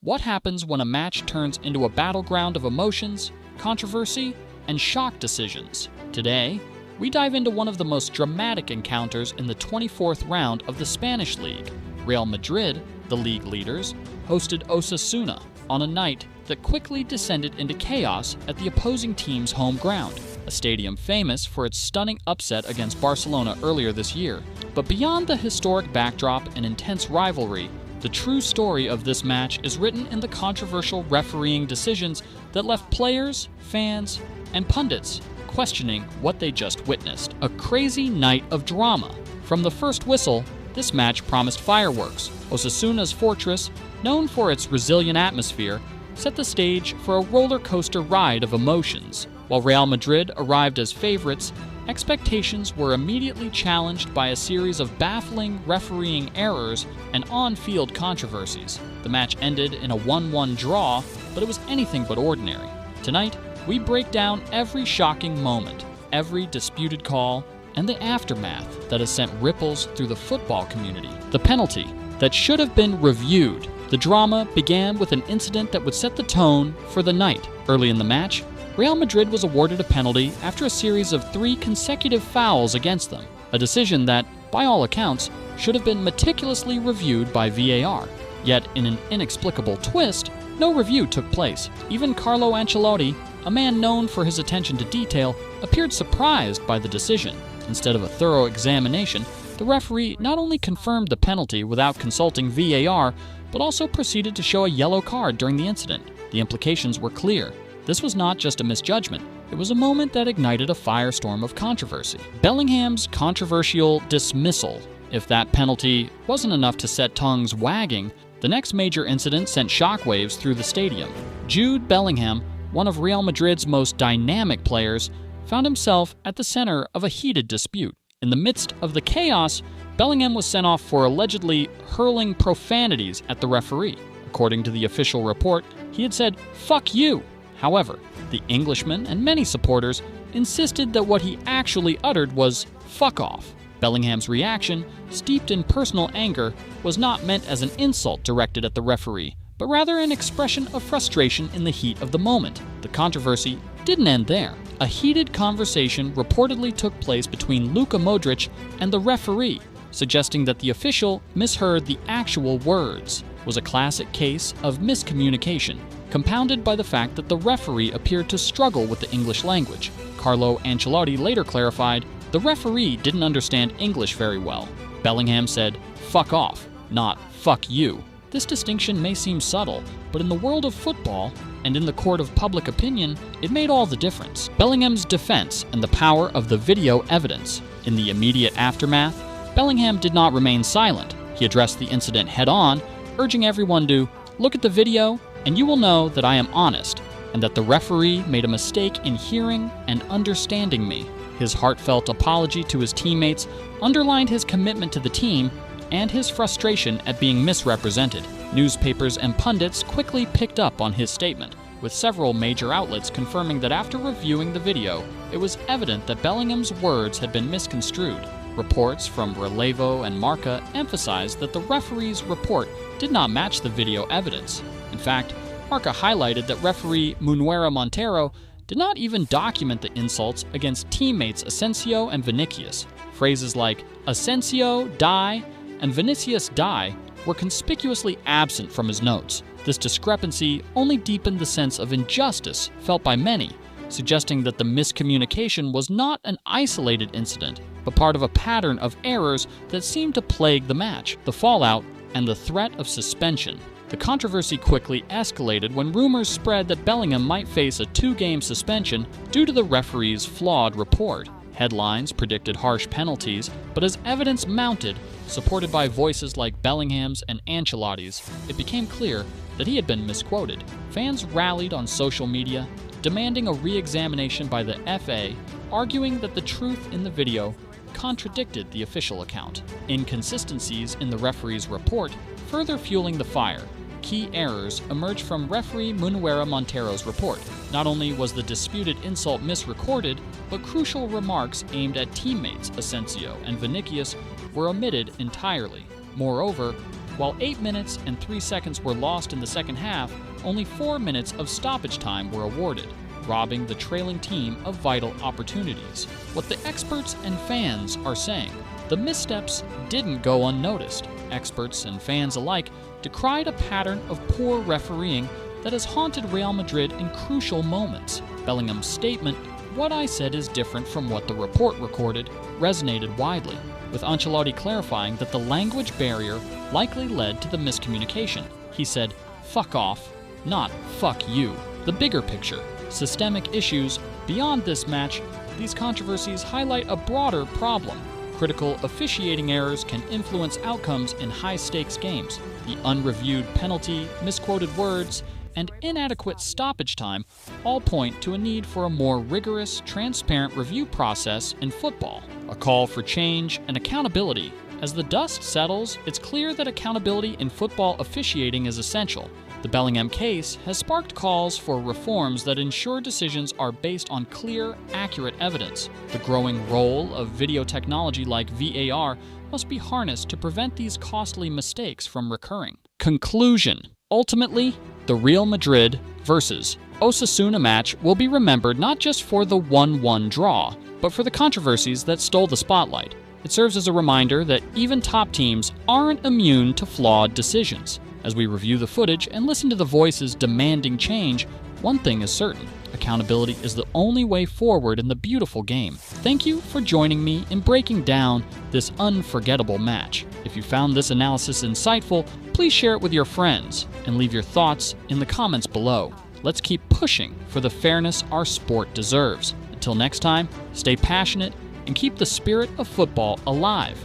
What happens when a match turns into a battleground of emotions, controversy, and shock decisions? Today, we dive into one of the most dramatic encounters in the 24th round of the Spanish League. Real Madrid, the league leaders, hosted Osasuna on a night that quickly descended into chaos at the opposing team's home ground, a stadium famous for its stunning upset against Barcelona earlier this year. But beyond the historic backdrop and intense rivalry, the true story of this match is written in the controversial refereeing decisions that left players, fans, and pundits questioning what they just witnessed. A crazy night of drama. From the first whistle, this match promised fireworks. Osasuna's fortress, known for its resilient atmosphere, set the stage for a roller coaster ride of emotions. While Real Madrid arrived as favorites, expectations were immediately challenged by a series of baffling refereeing errors and on-field controversies. The match ended in a 1-1 draw, but it was anything but ordinary. Tonight, we break down every shocking moment, every disputed call, and the aftermath that has sent ripples through the football community. The penalty that should have been reviewed. The drama began with an incident that would set the tone for the night. Early in the match, Real Madrid was awarded a penalty after a series of 3 consecutive fouls against them, a decision that, by all accounts, should have been meticulously reviewed by VAR. Yet, in an inexplicable twist, no review took place. Even Carlo Ancelotti, a man known for his attention to detail, appeared surprised by the decision. Instead of a thorough examination, the referee not only confirmed the penalty without consulting VAR, but also proceeded to show a yellow card during the incident. The implications were clear. This was not just a misjudgment, it was a moment that ignited a firestorm of controversy. Bellingham's controversial dismissal. If that penalty wasn't enough to set tongues wagging, the next major incident sent shockwaves through the stadium. Jude Bellingham, one of Real Madrid's most dynamic players, found himself at the center of a heated dispute. In the midst of the chaos, Bellingham was sent off for allegedly hurling profanities at the referee. According to the official report, he had said, "Fuck you." However, the Englishman and many supporters insisted that what he actually uttered was "fuck off." Bellingham's reaction, steeped in personal anger, was not meant as an insult directed at the referee, but rather an expression of frustration in the heat of the moment. The controversy didn't end there. A heated conversation reportedly took place between Luka Modric and the referee, suggesting that the official misheard the actual words. It was a classic case of miscommunication, compounded by the fact that the referee appeared to struggle with the English language. Carlo Ancelotti later clarified, the referee didn't understand English very well. Bellingham said, "fuck off," not "fuck you." This distinction may seem subtle, but in the world of football, and in the court of public opinion, it made all the difference. Bellingham's defense and the power of the video evidence. In the immediate aftermath, Bellingham did not remain silent. He addressed the incident head-on, urging everyone to look at the video and you will know that I am honest, and that the referee made a mistake in hearing and understanding me. His heartfelt apology to his teammates underlined his commitment to the team and his frustration at being misrepresented. Newspapers and pundits quickly picked up on his statement, with several major outlets confirming that after reviewing the video, it was evident that Bellingham's words had been misconstrued. Reports from Relevo and Marca emphasized that the referee's report did not match the video evidence. In fact, Marca highlighted that referee Munera Montero did not even document the insults against teammates Asensio and Vinicius. Phrases like "Asensio, die," and "Vinicius, die" were conspicuously absent from his notes. This discrepancy only deepened the sense of injustice felt by many, suggesting that the miscommunication was not an isolated incident, but part of a pattern of errors that seemed to plague the match. The fallout and the threat of suspension. The controversy quickly escalated when rumors spread that Bellingham might face a 2-game suspension due to the referee's flawed report. Headlines predicted harsh penalties, but as evidence mounted, supported by voices like Bellingham's and Ancelotti's, it became clear that he had been misquoted. Fans rallied on social media, demanding a re-examination by the FA, arguing that the truth in the video contradicted the official account. Inconsistencies in the referee's report further fueling the fire. Key errors emerged from referee Munera Montero's report. Not only was the disputed insult misrecorded, but crucial remarks aimed at teammates Asensio and Vinicius were omitted entirely. Moreover, While 8 minutes and 3 seconds were lost in the second half, only 4 minutes of stoppage time were awarded, robbing the trailing team of vital opportunities. What the experts and fans are saying: the missteps didn't go unnoticed. Experts and fans alike decried a pattern of poor refereeing that has haunted Real Madrid in crucial moments. Bellingham's statement, "What I said is different from what the report recorded," resonated widely, with Ancelotti clarifying that the language barrier likely led to the miscommunication. He said, "Fuck off," not "fuck you." The bigger picture: systemic issues. Beyond this match, these controversies highlight a broader problem. Critical officiating errors can influence outcomes in high-stakes games. The unreviewed penalty, misquoted words, and inadequate stoppage time all point to a need for a more rigorous, transparent review process in football. A call for change and accountability. As the dust settles, it's clear that accountability in football officiating is essential. The Bellingham case has sparked calls for reforms that ensure decisions are based on clear, accurate evidence. The growing role of video technology like VAR must be harnessed to prevent these costly mistakes from recurring. Conclusion: ultimately, the Real Madrid versus Osasuna match will be remembered not just for the 1-1 draw, but for the controversies that stole the spotlight. It serves as a reminder that even top teams aren't immune to flawed decisions. As we review the footage and listen to the voices demanding change, one thing is certain: accountability is the only way forward in the beautiful game. Thank you for joining me in breaking down this unforgettable match. If you found this analysis insightful, please share it with your friends and leave your thoughts in the comments below. Let's keep pushing for the fairness our sport deserves. Until next time, stay passionate and keep the spirit of football alive.